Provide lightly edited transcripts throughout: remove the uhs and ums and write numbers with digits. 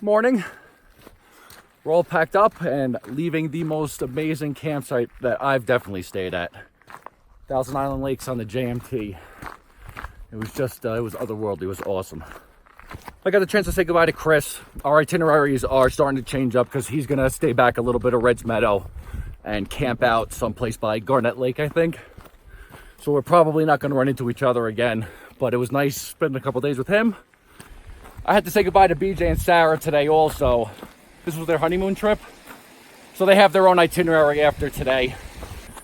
morning. We're all packed up and leaving the most amazing campsite that I've definitely stayed at. Thousand Island Lakes on the JMT. It was just, it was otherworldly. It was awesome. I got the chance to say goodbye to Chris. Our itineraries are starting to change up because he's going to stay back a little bit of Red's Meadow and camp out someplace by Garnett Lake, I think. So we're probably not going to run into each other again, but it was nice spending a couple days with him. I had to say goodbye to BJ and Sarah today also. This was their honeymoon trip. So they have their own itinerary after today.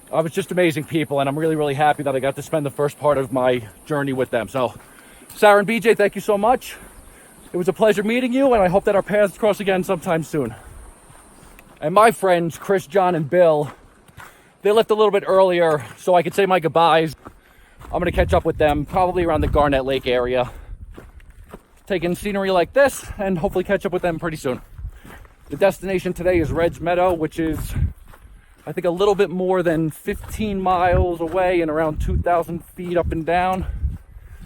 It was just amazing people, and I'm really, really happy that I got to spend the first part of my journey with them. So Sarah and BJ, thank you so much. It was a pleasure meeting you, and I hope that our paths cross again sometime soon. And my friends, Chris, John, and Bill, they left a little bit earlier so I could say my goodbyes. I'm going to catch up with them probably around the Garnett Lake area, taking scenery like this, and hopefully catch up with them pretty soon. The destination today is Red's Meadow, which is, I think, a little bit more than 15 miles away and around 2,000 feet up and down.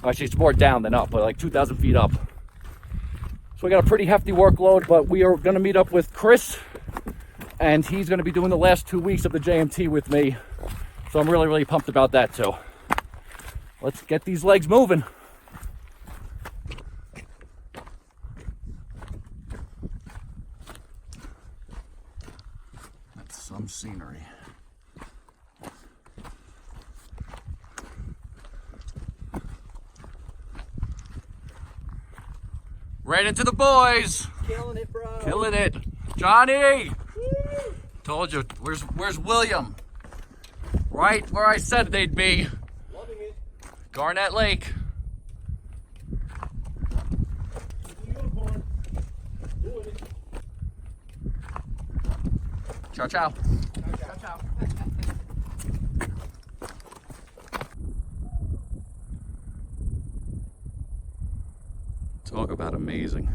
Actually, it's more down than up, but like 2,000 feet up. So we got a pretty hefty workload, but we are going to meet up with Chris, and he's going to be doing the last 2 weeks of the JMT with me. So I'm really, really pumped about that too. Let's get these legs moving. Some scenery. Right into the boys. Killing it, bro. Killing it. Johnny! Woo. Told you. Where's William? Right where I said they'd be. Loving it. Garnett Lake. Unicorn. Doing it. Ciao, ciao. Ciao, ciao. Talk about amazing.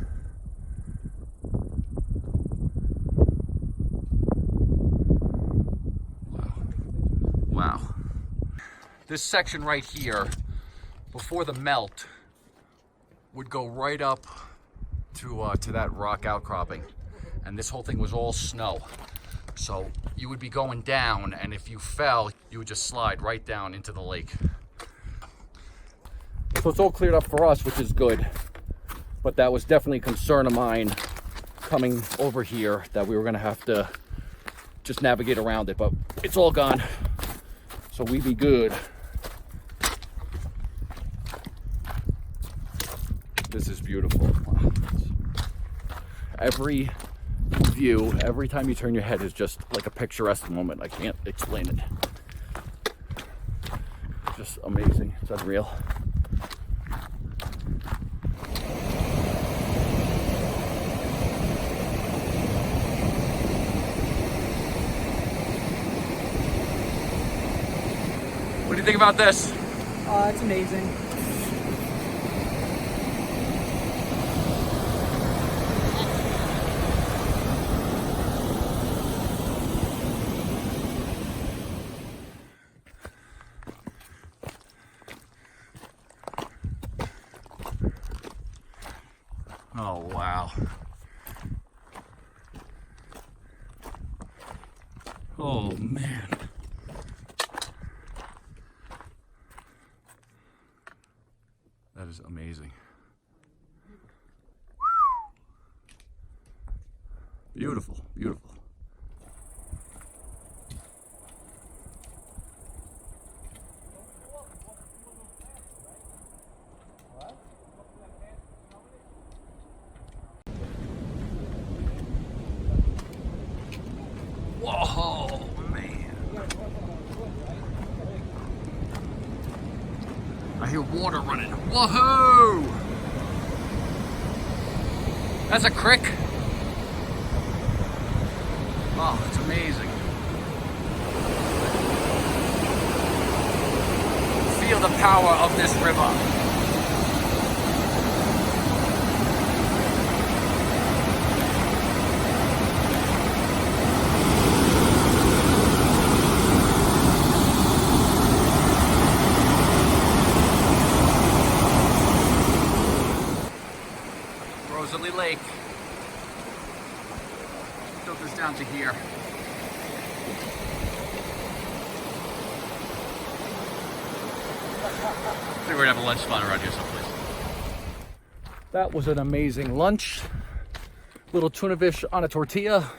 Wow. This section right here, before the melt, would go right up to that rock outcropping. And this whole thing was all snow. So you would be going down, and if you fell, you would just slide right down into the lake. So it's all cleared up for us, which is good. But that was definitely a concern of mine coming over here, that we were gonna have to just navigate around it, but it's all gone. So we be good. This is beautiful. Every view, every time you turn your head, is just like a picturesque moment. I can't explain it. Just amazing. It's unreal. What do you think about this? It's amazing. Oh, wow. Oh, man. That is amazing. Beautiful, beautiful. Whoa, man. I hear water running. Woohoo! That's a creek. Oh, it's amazing. Feel the power of this river. Lake. Filters down to here. I think we're gonna have a lunch spot around here someplace. That was an amazing lunch. Little tuna fish on a tortilla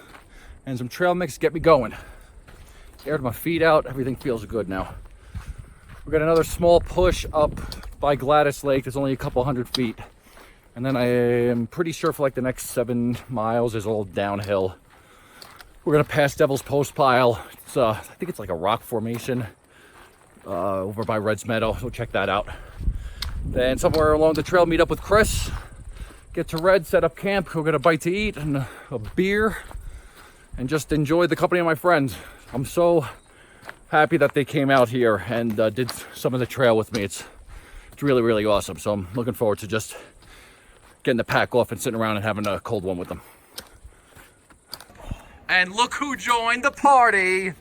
and some trail mix to get me going. Aired my feet out, everything feels good now. We got another small push up by Gladys Lake. There's only a couple hundred feet. And then I am pretty sure for like the next 7 miles is all downhill. We're gonna pass Devil's Post Pile. It's I think it's like a rock formation over by Red's Meadow. So check that out. Then somewhere along the trail, meet up with Chris. Get to Red, set up camp, go get a bite to eat and a beer, and just enjoy the company of my friends. I'm so happy that they came out here and did some of the trail with me. It's really, really awesome. So I'm looking forward to just getting the pack off and sitting around and having a cold one with them. And look who joined the party.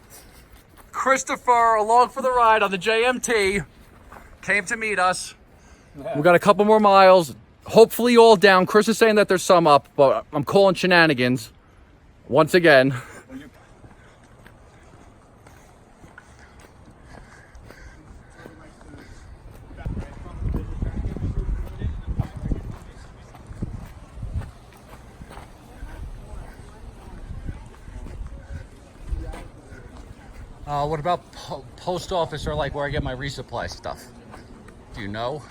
Christopher, along for the ride on the JMT, came to meet us. We got a couple more miles, hopefully all down. Chris is saying that there's some up, but I'm calling shenanigans once again. What about post office or like where I get my resupply stuff? Do you know?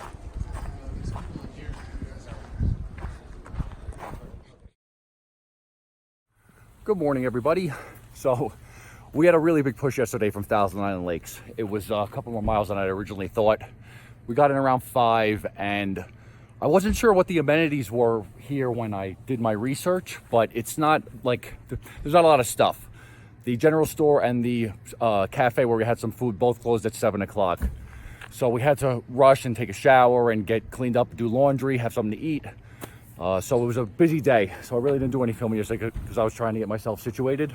Good morning, everybody. So we had a really big push yesterday from Thousand Island Lakes. It was a couple more miles than I originally thought. We got in around 5, and I wasn't sure what the amenities were here when I did my research, but it's not like, there's not a lot of stuff. The general store and the cafe where we had some food both closed at 7 o'clock. So we had to rush and take a shower and get cleaned up, do laundry, have something to eat. So it was a busy day. So I really didn't do any filming yesterday because I was trying to get myself situated.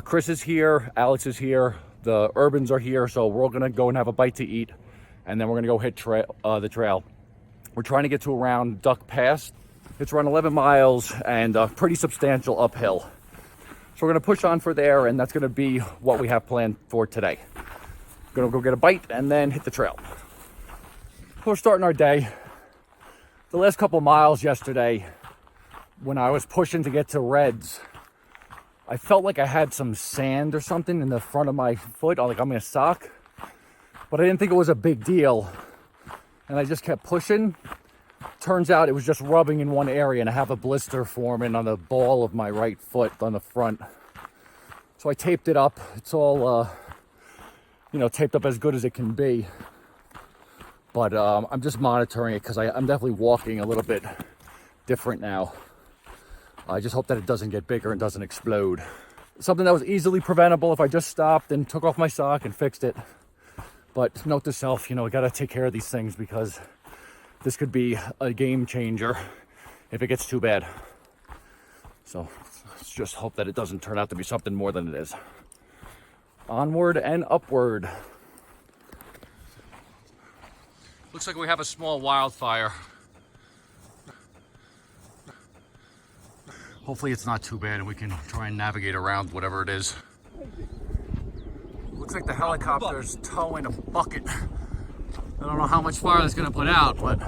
Chris is here, Alex is here, the Urbans are here. So we're all gonna go and have a bite to eat. And then we're gonna go hit the trail. We're trying to get to around Duck Pass. It's around 11 miles and pretty substantial uphill. So we're gonna push on for there, and that's gonna be what we have planned for today. Gonna go get a bite and then hit the trail. We're starting our day. The last couple miles yesterday, when I was pushing to get to Reds, I felt like I had some sand or something in the front of my foot, like I'm in a sock, but I didn't think it was a big deal. And I just kept pushing. Turns out it was just rubbing in one area, and I have a blister forming on the ball of my right foot on the front. So I taped it up. It's all, taped up as good as it can be. But I'm just monitoring it because I'm definitely walking a little bit different now. I just hope that it doesn't get bigger and doesn't explode. Something that was easily preventable if I just stopped and took off my sock and fixed it. But note to self, we gotta take care of these things because this could be a game changer if it gets too bad. So let's just hope that it doesn't turn out to be something more than it is. Onward and upward. Looks like we have a small wildfire. Hopefully it's not too bad and we can try and navigate around whatever it is. Looks like the helicopter's towing a bucket. I don't know how much fire that's gonna put out, but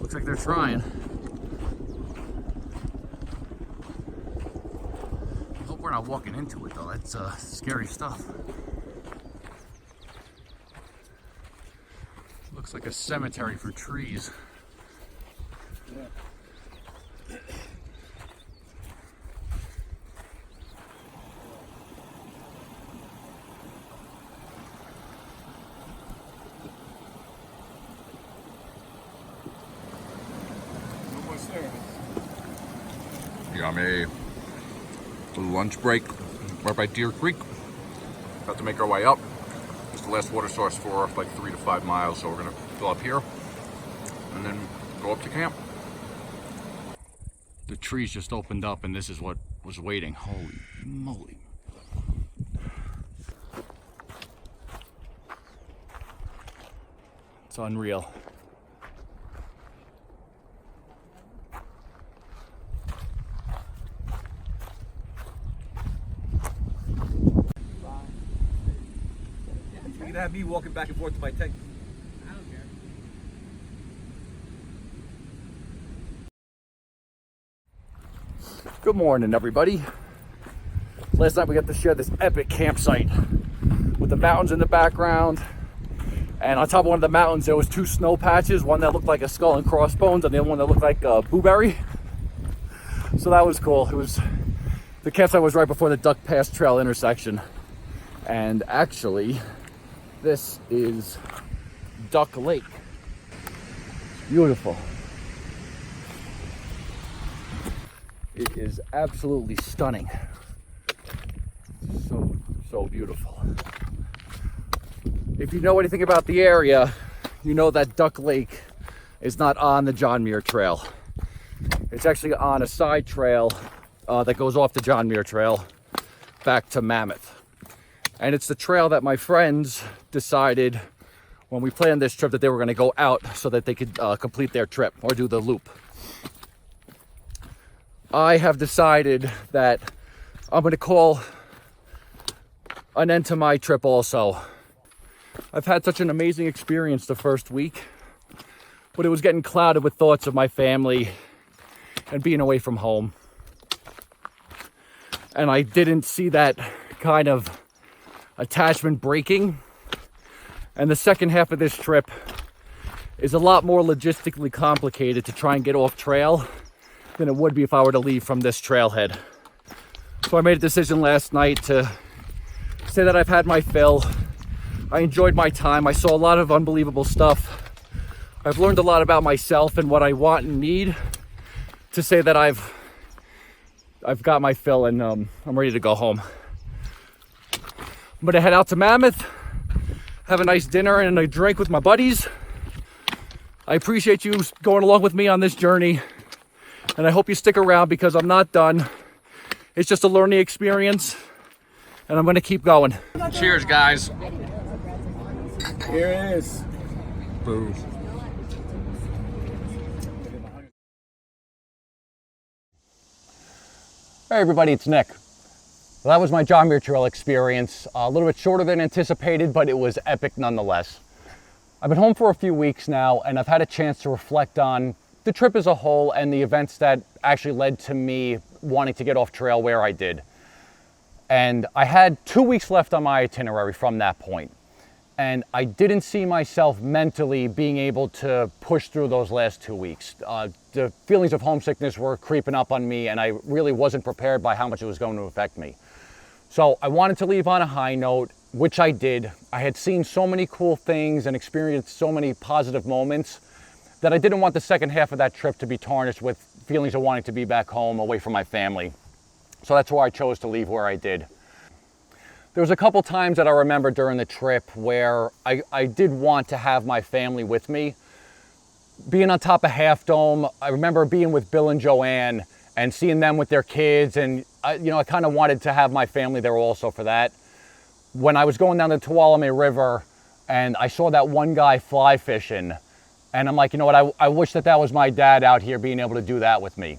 looks like they're trying. I hope we're not walking into it though. That's scary stuff. Looks like a cemetery for trees. Yummy. Lunch break right by Deer Creek. About to make our way up. It's the last water source for like 3 to 5 miles, so we're gonna fill up here and then go up to camp. The trees just opened up and this is what was waiting. Holy moly. It's unreal. gonna have me walking back and forth to my tent. I don't care. Good morning, everybody. Last night we got to share this epic campsite with the mountains in the background. And on top of one of the mountains, there was two snow patches, one that looked like a skull and crossbones and the other one that looked like a blueberry. So that was cool. The campsite was right before the Duck Pass Trail intersection. And actually, this is Duck Lake. Beautiful. It is absolutely stunning. So beautiful. If you know anything about the area, you know that Duck Lake is not on the John Muir Trail. It's actually on a side trail that goes off the John Muir Trail back to Mammoth. And it's the trail that my friends decided when we planned this trip that they were going to go out so that they could complete their trip or do the loop. I have decided that I'm going to call an end to my trip also. I've had such an amazing experience the first week, but it was getting clouded with thoughts of my family and being away from home. And I didn't see that kind of attachment breaking. And the second half of this trip is a lot more logistically complicated to try and get off trail than it would be if I were to leave from this trailhead. So I made a decision last night to say that I've had my fill. I enjoyed my time. I saw a lot of unbelievable stuff. I've learned a lot about myself and what I want and need, to say that I've got my fill and I'm ready to go home. I'm gonna head out to Mammoth, have a nice dinner and a drink with my buddies. I appreciate you going along with me on this journey, and I hope you stick around because I'm not done. It's just a learning experience, and I'm gonna keep going. Cheers, guys. Here it is. Boo. Hey everybody, it's Nick. Well, that was my John Muir Trail experience. A little bit shorter than anticipated, but it was epic nonetheless. I've been home for a few weeks now, and I've had a chance to reflect on the trip as a whole and the events that actually led to me wanting to get off trail where I did. And I had 2 weeks left on my itinerary from that point. And I didn't see myself mentally being able to push through those last 2 weeks. The feelings of homesickness were creeping up on me, and I really wasn't prepared by how much it was going to affect me. So I wanted to leave on a high note, which I did. I had seen so many cool things and experienced so many positive moments that I didn't want the second half of that trip to be tarnished with feelings of wanting to be back home away from my family. So that's why I chose to leave where I did. There was a couple times that I remember during the trip where I did want to have my family with me. Being on top of Half Dome, I remember being with Bill and Joanne and seeing them with their kids, and I kind of wanted to have my family there also for that. When I was going down the Tuolumne River and I saw that one guy fly fishing, and I'm like, you know what, I wish that was my dad out here being able to do that with me.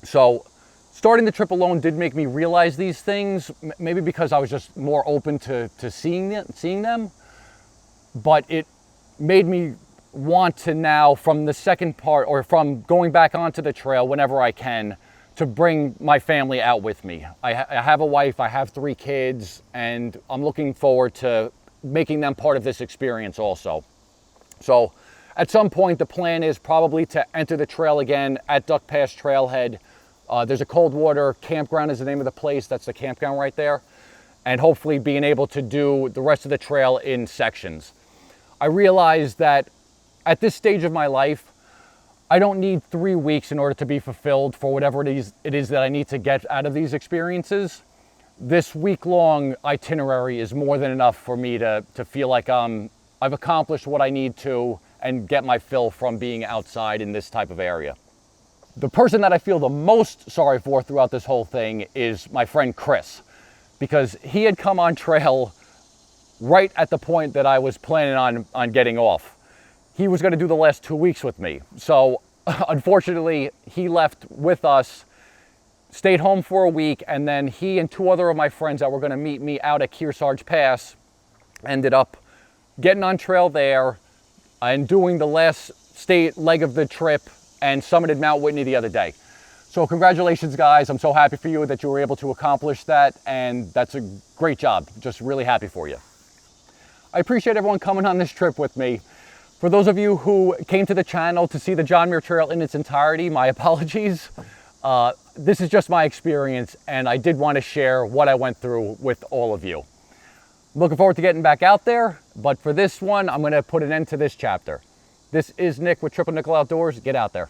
So starting the trip alone did make me realize these things, maybe because I was just more open to seeing them, but it made me want to now, from the second part, or from going back onto the trail whenever I can, to bring my family out with me. I have a wife, I have 3 kids, and I'm looking forward to making them part of this experience also. So at some point, the plan is probably to enter the trail again at Duck Pass Trailhead. There's a cold water campground is the name of the place. That's the campground right there. And hopefully being able to do the rest of the trail in sections. I realized that at this stage of my life, I don't need 3 weeks in order to be fulfilled for whatever it is that I need to get out of these experiences. This week-long itinerary is more than enough for me to feel like I've accomplished what I need to and get my fill from being outside in this type of area. The person that I feel the most sorry for throughout this whole thing is my friend Chris, because he had come on trail right at the point that I was planning on getting off. He was going to do the last 2 weeks with me. So unfortunately, he left with us, stayed home for a week, and then he and 2 other of my friends that were going to meet me out at Kearsarge Pass Ended up getting on trail there and doing the last state leg of the trip and summited Mount Whitney the other day. So congratulations, guys. I'm so happy for you that you were able to accomplish that, and that's a great job. Just really happy for you. I appreciate everyone coming on this trip with me. For those of you who came to the channel to see the John Muir Trail in its entirety, my apologies. This is just my experience, and I did want to share what I went through with all of you. Looking forward to getting back out there, but for this one, I'm going to put an end to this chapter. This is Nick with Triple Nickel Outdoors. Get out there.